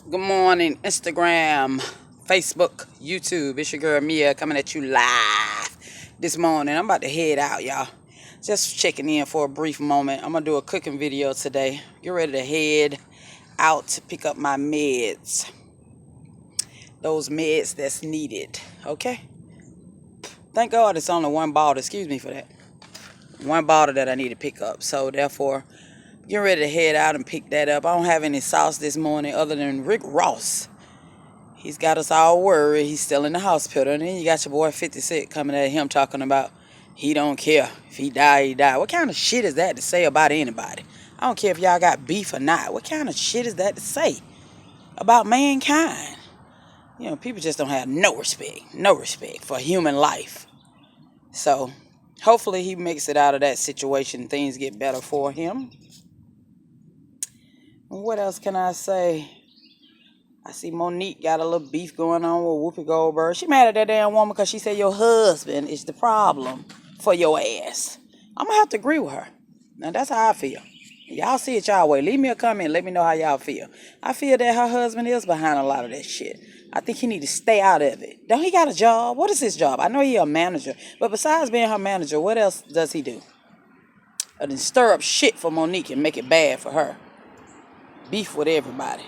Good morning, Instagram, Facebook, YouTube. It's your girl Mia coming at you live this morning. I'm about to head out, y'all. Just checking in for a brief moment. I'm going to do a cooking video today. Get ready to head out to pick up my meds. Those meds that's needed, okay? Thank God it's only one bottle. Excuse me for that. One bottle that I need to pick up. So, therefore, get ready to head out and pick that up. I don't have any sauce this morning other than Rick Ross. He's got us all worried. He's still in the hospital. And then you got your boy 56 coming at him talking about he don't care. If he die, he die. What kind of shit is that to say about anybody? I don't care if y'all got beef or not. What kind of shit is that to say about mankind? You know, people just don't have no respect for human life. So, hopefully he makes it out of that situation. Things get better for him. What else can I say? I see Monique got a little beef going on with Whoopi Goldberg. She mad at that damn woman because she said your husband is the problem for your ass. I'm going to have to agree with her. Now, that's how I feel. Y'all see it y'all way. Leave me a comment. Let me know how y'all feel. I feel that her husband is behind a lot of that shit. I think he need to stay out of it. Don't he got a job? What is his job? I know he a manager. But besides being her manager, what else does he do? Other than stir up shit for Monique and make it bad for her. Beef with everybody.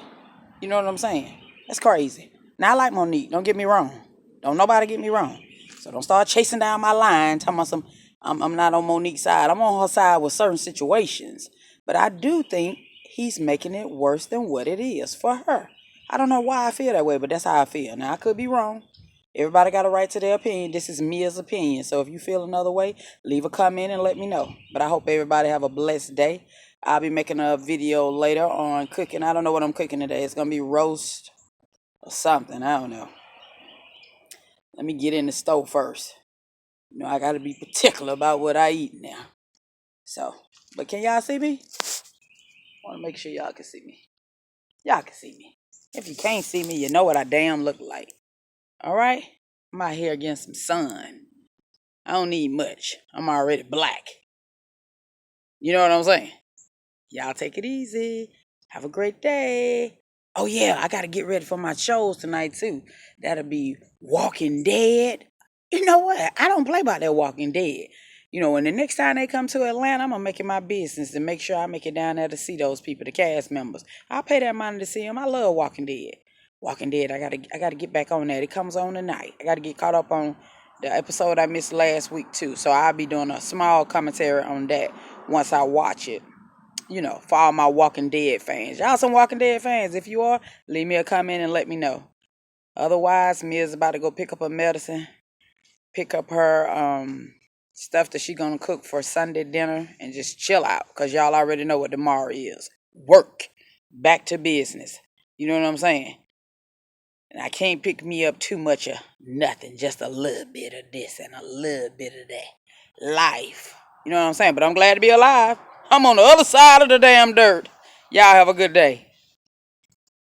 You know what I'm saying? That's crazy. Now, I like Monique. Don't get me wrong. Don't nobody get me wrong. So don't start chasing down my line, talking about I'm not on Monique's side. I'm on her side with certain situations. But I do think he's making it worse than what it is for her. I don't know why I feel that way, but that's how I feel. Now, I could be wrong. Everybody got a right to their opinion. This is Mia's opinion. So if you feel another way, leave a comment and let me know. But I hope everybody have a blessed day. I'll be making a video later on cooking. I don't know what I'm cooking today. It's going to be roast or something. I don't know. Let me get in the stove first. You know, I got to be particular about what I eat now. So, but can y'all see me? I want to make sure y'all can see me. Y'all can see me. If you can't see me, you know what I damn look like. All right? I'm out here getting some sun. I don't need much. I'm already black. You know what I'm saying? Y'all take it easy. Have a great day. Oh, yeah, I got to get ready for my shows tonight, too. That'll be Walking Dead. You know what? I don't play about that Walking Dead. You know, when the next time they come to Atlanta, I'm going to make it my business to make sure I make it down there to see those people, the cast members. I'll pay that money to see them. I love Walking Dead. Walking Dead, I gotta get back on that. It comes on tonight. I got to get caught up on the episode I missed last week, too. So I'll be doing a small commentary on that once I watch it. You know, for all my Walking Dead fans. Y'all some Walking Dead fans. If you are, leave me a comment and let me know. Otherwise, Mia's about to go pick up her medicine, pick up her stuff that she's going to cook for Sunday dinner, and just chill out. Because y'all already know what tomorrow is. Work. Back to business. You know what I'm saying? And I can't pick me up too much of nothing. Just a little bit of this and a little bit of that. Life. You know what I'm saying? But I'm glad to be alive. I'm on the other side of the damn dirt. Y'all have a good day.